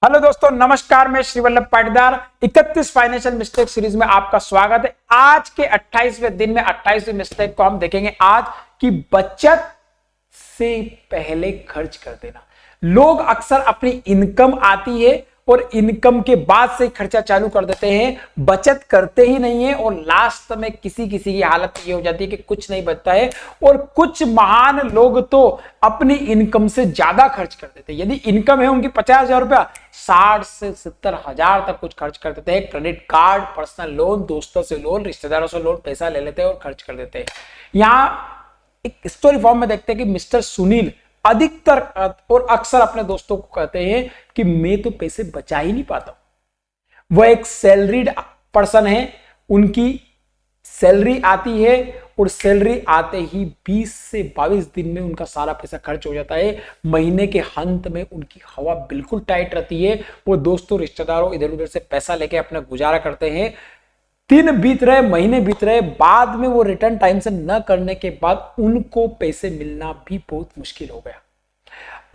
Hello दोस्तों, नमस्कार। मैं Shri Vallabh Patidar 31 financial mistake series में आपका स्वागत है। आज के 28वें दिन में 28वीं मिस्टेक को हम देखेंगे आज कि बचत से पहले खर्च कर देना। लोग अक्सर अपनी इनकम आती है और इनकम के बाद से खर्चा चालू कर देते हैं, बचत करते ही नहीं है और लास्ट में किसी किसी की हालत ये हो जाती है कि कुछ नहीं बचता है। और कुछ महान लोग तो अपनी इनकम से ज्यादा खर्च कर देते हैं। यदि इनकम है उनकी 50,000 रुपया, 60 से 70,000 तक कुछ खर्च कर देते हैं। क्रेडिट कार्ड, पर्सनल लोन, दोस्तों से लोन, रिश्तेदारों से लोन, पैसा ले लेते हैं और खर्च कर देते हैं। यहां एक स्टोरी फॉर्म में देखते हैं कि मिस्टर सुनील अधिकतर और अक्सर अपने दोस्तों को कहते हैं कि मैं तो पैसे बचा ही नहीं पाता। वह एक सैलरीड पर्सन है, उनकी सैलरी आती है और सैलरी आते ही 20 से 22 दिन में उनका सारा पैसा खर्च हो जाता है। महीने के अंत में उनकी हवा बिल्कुल टाइट रहती है। वो दोस्तों, रिश्तेदारों, इधर उधर से पैसा लेके अपना गुजारा करते हैं। दिन बीत रहे, महीने बीत रहे, बाद में वो रिटर्न टाइम से न करने के बाद उनको पैसे मिलना भी बहुत मुश्किल हो गया।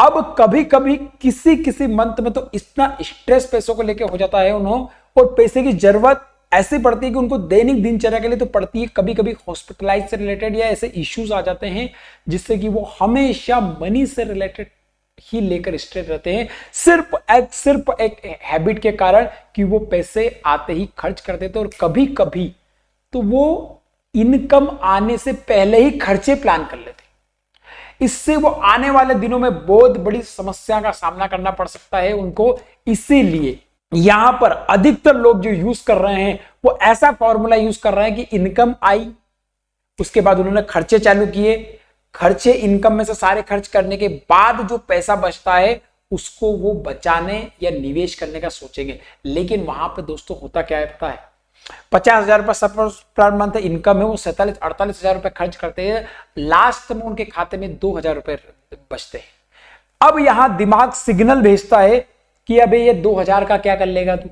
अब कभी कभी किसी किसी मंथ में तो इतना स्ट्रेस पैसों को लेकर हो जाता है उन्होंने, और पैसे की जरूरत ऐसी पड़ती है कि उनको दैनिक दिनचर्या के लिए तो पड़ती है। कभी कभी हॉस्पिटलाइज से रिलेटेड या ऐसे इश्यूज आ जाते हैं जिससे कि वो हमेशा मनी से रिलेटेड ही लेकर स्ट्रेस रहते हैं, सिर्फ एक हैबिट के कारण कि वो पैसे आते ही खर्च कर देते हैं। और कभी कभी तो वो इनकम आने से पहले ही खर्चे प्लान कर लेते हैं। इससे वो आने वाले दिनों में बहुत बड़ी समस्या का सामना करना पड़ सकता है उनको। इसीलिए यहां पर अधिकतर लोग जो यूज कर रहे हैं वो ऐसा फॉर्मूला यूज कर रहे हैं कि इनकम आई, उसके बाद उन्होंने खर्चे चालू किए, खर्चे इनकम में से सारे खर्च करने के बाद जो पैसा बचता है उसको वो बचाने या निवेश करने का सोचेंगे। लेकिन वहां पे दोस्तों होता क्या है पता है, 50,000 रुपए सपोज पर मंथ इनकम है, वो 47-48,000 रुपए खर्च करते हैं। लास्ट में उनके खाते में 2,000 रुपए बचते हैं। अब यहां दिमाग सिग्नल भेजता है कि अबे ये 2,000 का क्या कर लेगा तू,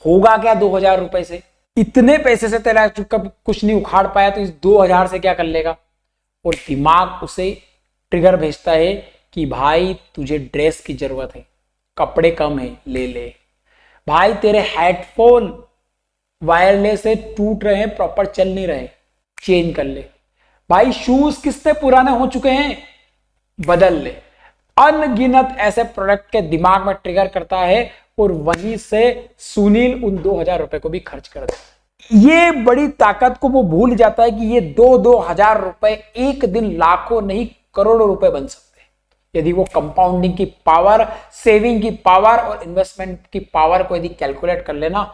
होगा क्या 2,000 रुपए से, इतने पैसे से तेरा कुछ नहीं उखाड़ पाया तो इस 2,000 से क्या कर लेगा। और दिमाग उसे ट्रिगर भेजता है कि भाई तुझे ड्रेस की जरूरत है, कपड़े कम है, ले ले भाई, तेरे हेडफोन वायरलेस से टूट रहे हैं, प्रॉपर चल नहीं रहे, चेंज कर ले भाई, शूज किससे पुराने हो चुके हैं, बदल ले। अनगिनत ऐसे प्रोडक्ट के दिमाग में ट्रिगर करता है और वहीं से सुनील उन 2,000 रुपए को भी खर्च कर देता है। ये बड़ी ताकत को वो भूल जाता है कि ये 2,000 रुपए एक दिन लाखों नहीं करोड़ों रुपए बन सकते हैं। यदि वो कंपाउंडिंग की पावर, सेविंग की पावर और इन्वेस्टमेंट की पावर को यदि कैलकुलेट कर लेना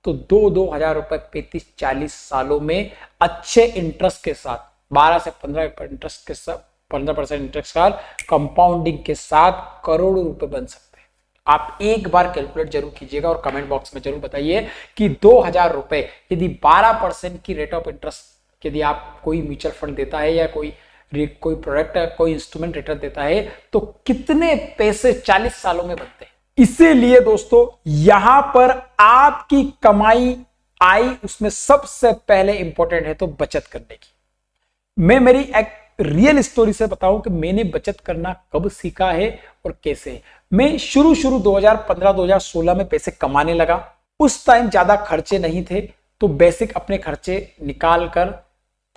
तो 2,000 रुपए 35-40 सालों में अच्छे इंटरेस्ट के साथ 12 से 15% इंटरेस्ट के साथ 15% इंटरेस्ट के साथ कंपाउंडिंग के साथ करोड़ों रुपए बन सकते हैं। आप एक बार कैलकुलेट जरूर कीजिएगा और कमेंट बॉक्स में जरूर बताइए कि 2,000 रुपए यदि 12% की रेट ऑफ इंटरेस्ट यदि आप कोई म्यूचुअल फंड देता है या कोई प्रोडक्ट, कोई इंस्ट्रूमेंट रिटर्न देता है तो कितने पैसे 40 सालों में बनते हैं। इसीलिए दोस्तों यहां पर आपकी कमाई आई, उसमें सबसे पहले इंपॉर्टेंट है तो बचत करने की। मैं मेरी एक रियल स्टोरी से बताऊं कि मैंने बचत करना कब सीखा है और कैसे। मैं शुरू 2015-2016 में पैसे कमाने लगा। उस टाइम ज्यादा खर्चे नहीं थे तो बेसिक अपने खर्चे निकाल कर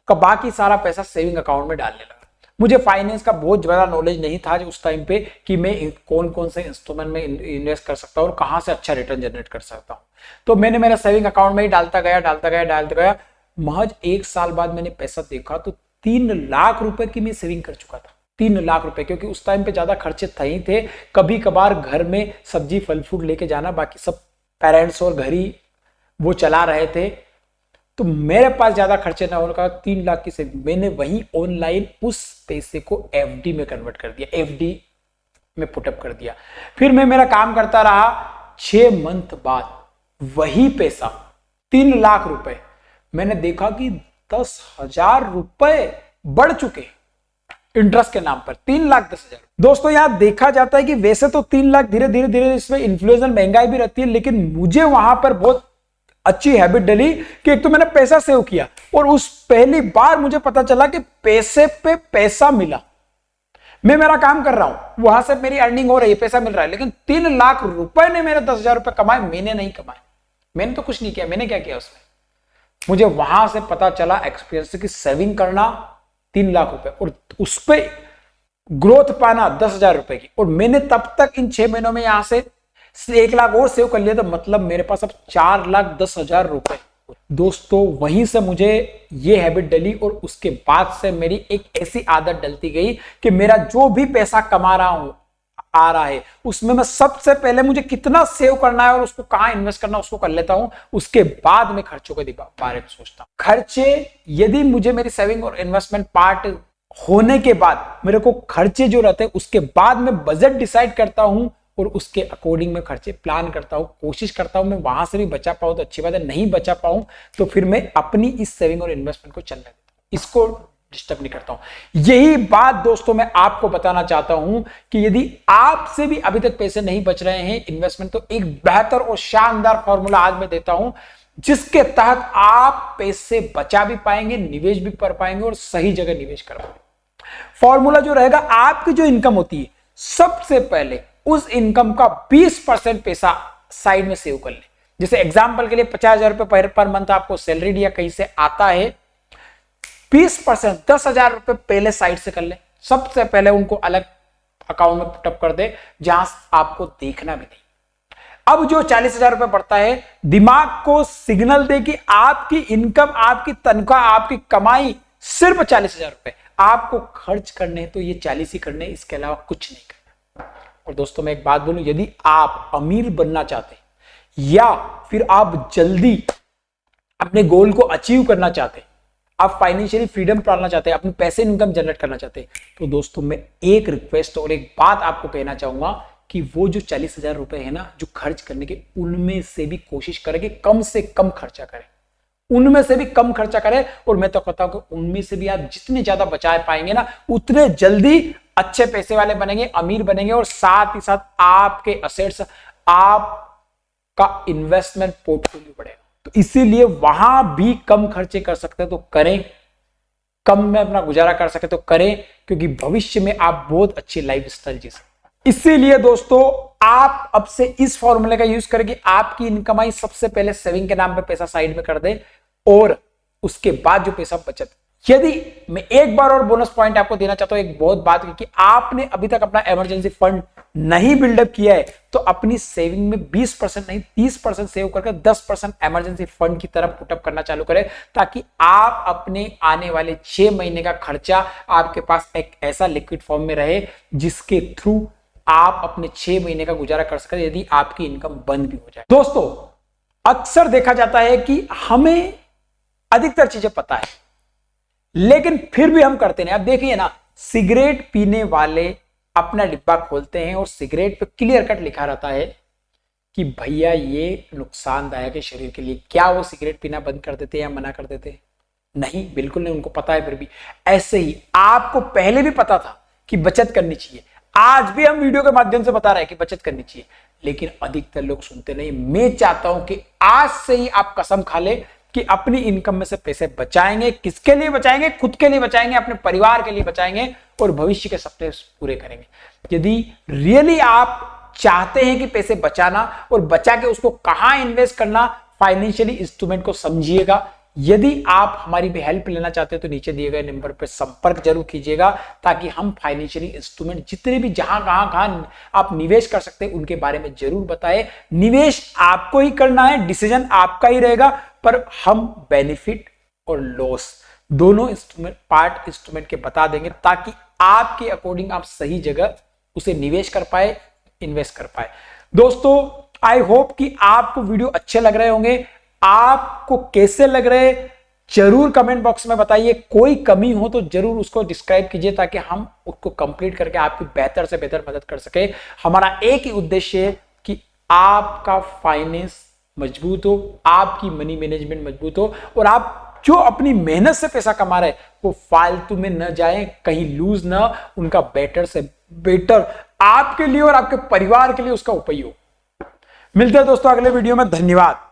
बाकी सारा पैसा सेविंग अकाउंट में डालने लगा। मुझे फाइनेंस का बहुत ज्यादा नॉलेज नहीं था उस टाइम पे कि मैं कौन कौन से इंस्ट्रूमेंट में इन्वेस्ट कर सकता हूं और कहां से अच्छा रिटर्न जनरेट कर सकता हूं। तो मैंने मेरा सेविंग अकाउंट में ही डालता गया। महज 1 साल बाद मैंने पैसा देखा तो 3 लाख रुपए की मैं सेविंग कर चुका था। 3 लाख रुपए, क्योंकि उस टाइम पे ज्यादा खर्चे थे ही थे। कभी कभार घर में सब्जी फल फ्रूट लेके जाना, बाकी सब पेरेंट्स और घर ही वो चला रहे थे, तो मेरे पास ज्यादा खर्चे ना होने का 3 लाख की सेविंग मैंने वही ऑनलाइन उस पैसे को एफडी में कन्वर्ट कर दिया, एफडी में पुटअप कर दिया। फिर मैं मेरा काम करता रहा। 6 मंथ बाद वही पैसा 3 लाख रुपए मैंने देखा कि 10,000 रुपए बढ़ चुके इंटरेस्ट के नाम पर। 3,10,000। दोस्तों यहां देखा जाता है कि वैसे तो 3 लाख धीरे धीरे इसमें इन्फ्लेशन, महंगाई भी रहती है, लेकिन मुझे वहां पर बहुत अच्छी हैबिट डली कि एक तो मैंने पैसा सेव किया और उस पहली बार मुझे पता चला कि पैसे पे पैसा मिला। मैं मेरा काम कर रहा हूं, वहां से मेरी अर्निंग हो रही है, पैसा मिल रहा है, लेकिन 3 लाख रुपए ने मेरे 10,000 रुपए कमाए, मैंने नहीं कमाए। मैंने तो कुछ नहीं किया। मैंने क्या किया उसमें? मुझे वहां से पता चला एक्सपीरियंस से कि सेविंग करना 3 लाख रुपए और उस पर ग्रोथ पाना 10,000 रुपए की, और मैंने तब तक इन 6 महीनों में यहां से 1 लाख और सेव कर लिया, तो मतलब मेरे पास अब 4,10,000 रुपए। दोस्तों वहीं से मुझे ये हैबिट डली और उसके बाद से मेरी एक ऐसी आदत डलती गई कि मेरा जो भी पैसा कमा रहा हूं आ रहा है, उसमें मैं सबसे पहले मुझे कितना सेव करना है और उसको कहां इन्वेस्ट करना उसको कर लेता हूं। उसके बाद मैं खर्चों के बारे में सोचता हूं। खर्चे, यदि मुझे मेरी सेविंग और इन्वेस्टमेंट पार्ट होने के बाद मेरे को खर्चे जो रहते हैं, उसके बाद मैं बजट डिसाइड करता हूं और उसके अकॉर्डिंग मैं खर्चे प्लान करता हूं, कोशिश करता हूं मैं वहां से भी बचा पाऊं तो अच्छी बात है, नहीं बचा पाऊं तो फिर मैं अपनी इस सेविंग और इन्वेस्टमेंट को चलने देता हूं, इसको डिस्टर्ब नहीं करता हूं। यही बात दोस्तों मैं आपको बताना चाहता हूं कि यदि आपसे भी अभी तक पैसे नहीं बच रहे हैं इन्वेस्टमेंट, तो एक बेहतर और शानदार फॉर्मूला आज मैं देता हूं, जिसके तहत आप पैसे बचा भी पाएंगे, निवेश भी कर पाएंगे और सही जगह निवेश कर पाएंगे। फॉर्मूला जो रहेगा, आपकी जो इनकम होती है, सबसे पहले उस इनकम का 20% पैसा साइड में सेव कर ले। जैसे एग्जांपल के लिए 50,000 रुपए पर मंथ आपको सैलरी या कहीं से आता है, 20% 10,000 रुपए पहले साइड से कर ले। सबसे पहले उनको अलग अकाउंट में पुटअप कर दे जहां आपको देखना भी नहीं। अब जो 40,000 रुपए बढ़ता है, दिमाग को सिग्नल दे कि आपकी इनकम, आपकी तनख्वाह, आपकी कमाई सिर्फ 40,000 रुपए, आपको खर्च करने तो ये 40 ही करने, इसके अलावा कुछ नहीं करना। और दोस्तों मैं एक बात बोलूं, यदि आप अमीर बनना चाहते हैं या फिर आप जल्दी अपने गोल को अचीव करना चाहते हैं, आप फाइनेंशियली फ्रीडम पालना चाहते हैं, अपने पैसे इनकम जनरेट करना चाहते हैं, तो दोस्तों मैं एक रिक्वेस्ट और एक बात आपको कहना चाहूंगा कि वो जो 40,000 रुपए है ना जो खर्च करने के, उनमें से भी कोशिश करें कि कम से कम खर्चा करें, उनमें से भी कम खर्चा करें। और मैं तो कहता हूं कि उनमें से भी आप जितने ज्यादा बचा पाएंगे ना, उतने जल्दी अच्छे पैसे वाले बनेंगे, अमीर बनेंगे, और साथ ही साथ आपके असेट्स, आपका इन्वेस्टमेंट पोर्टफोलियो बढ़ेगा। तो इसीलिए वहां भी कम खर्चे कर सकते हैं तो करें, कम में अपना गुजारा कर सके तो करें, क्योंकि भविष्य में आप बहुत अच्छी लाइफस्टाइल जी सकते। इसीलिए दोस्तों आप अब से इस फॉर्मूले का यूज करें कि आपकी इनकम आई, सबसे पहले सेविंग के नाम पे पैसा साइड में कर दे और उसके बाद जो पैसा बचत। यदि मैं एक बार और बोनस पॉइंट आपको देना चाहता हूं, एक बहुत बात कि आपने अभी तक अपना इमरजेंसी फंड नहीं बिल्डअप किया है, तो अपनी सेविंग में 20% नहीं 30% सेव करके 10% इमरजेंसी फंड की तरफ पुटअप करना चालू करें, ताकि आप अपने आने वाले 6 महीने का खर्चा आपके पास एक ऐसा लिक्विड फॉर्म में रहे जिसके थ्रू आप अपने 6 महीने का गुजारा कर सकें यदि आपकी इनकम बंद भी हो जाए। दोस्तों अक्सर देखा जाता है कि हमें अधिकतर चीजें पता है, लेकिन फिर भी हम करते नहीं। अब देखिए ना, सिगरेट पीने वाले अपना डिब्बा खोलते हैं और सिगरेट पे क्लियर कट लिखा रहता है कि भैया ये नुकसानदायक है शरीर के लिए। क्या वो सिगरेट पीना बंद कर देते या मना कर देते? नहीं, बिल्कुल नहीं, उनको पता है। फिर भी ऐसे ही आपको पहले भी पता था कि बचत करनी चाहिए, आज भी हम वीडियो के माध्यम से बता रहे हैं कि बचत करनी चाहिए, लेकिन अधिकतर लोग सुनते नहीं। मैं चाहता हूं कि आज से ही आप कसम खा ले कि अपनी इनकम में से पैसे बचाएंगे। किसके लिए बचाएंगे? खुद के लिए बचाएंगे, अपने परिवार के लिए बचाएंगे और भविष्य के सपने पूरे करेंगे। यदि रियली आप चाहते हैं कि पैसे बचाना और बचा के उसको कहां इन्वेस्ट करना, फाइनेंशियली इंस्ट्रूमेंट को समझिएगा। यदि आप हमारी भी हेल्प लेना चाहते हैं तो नीचे दिए गए नंबर पर संपर्क जरूर कीजिएगा, ताकि हम फाइनेंशियली इंस्ट्रूमेंट जितने भी जहां कहां आप निवेश कर सकते हैं उनके बारे में जरूर बताएं। निवेश आपको ही करना है, डिसीजन आपका ही रहेगा, पर हम बेनिफिट और लॉस दोनों इंस्ट्रूमेंट के बता देंगे, ताकि आपके अकॉर्डिंग आप सही जगह उसे निवेश कर पाए, इन्वेस्ट कर पाए। दोस्तों आई होप कि आपको वीडियो अच्छे लग रहे होंगे। आपको कैसे लग रहे जरूर कमेंट बॉक्स में बताइए। कोई कमी हो तो जरूर उसको डिस्क्राइब कीजिए, ताकि हम उसको कंप्लीट करके आपकी बेहतर से बेहतर मदद कर सके। हमारा एक ही उद्देश्य है कि आपका फाइनेंस मजबूत हो, आपकी मनी मैनेजमेंट मजबूत हो, और आप जो अपनी मेहनत से पैसा कमा रहे वो फालतू में न जाए, कहीं लूज ना, उनका बेटर से बेटर आपके लिए और आपके परिवार के लिए उसका उपयोग। मिलते हैं दोस्तों अगले वीडियो में। धन्यवाद।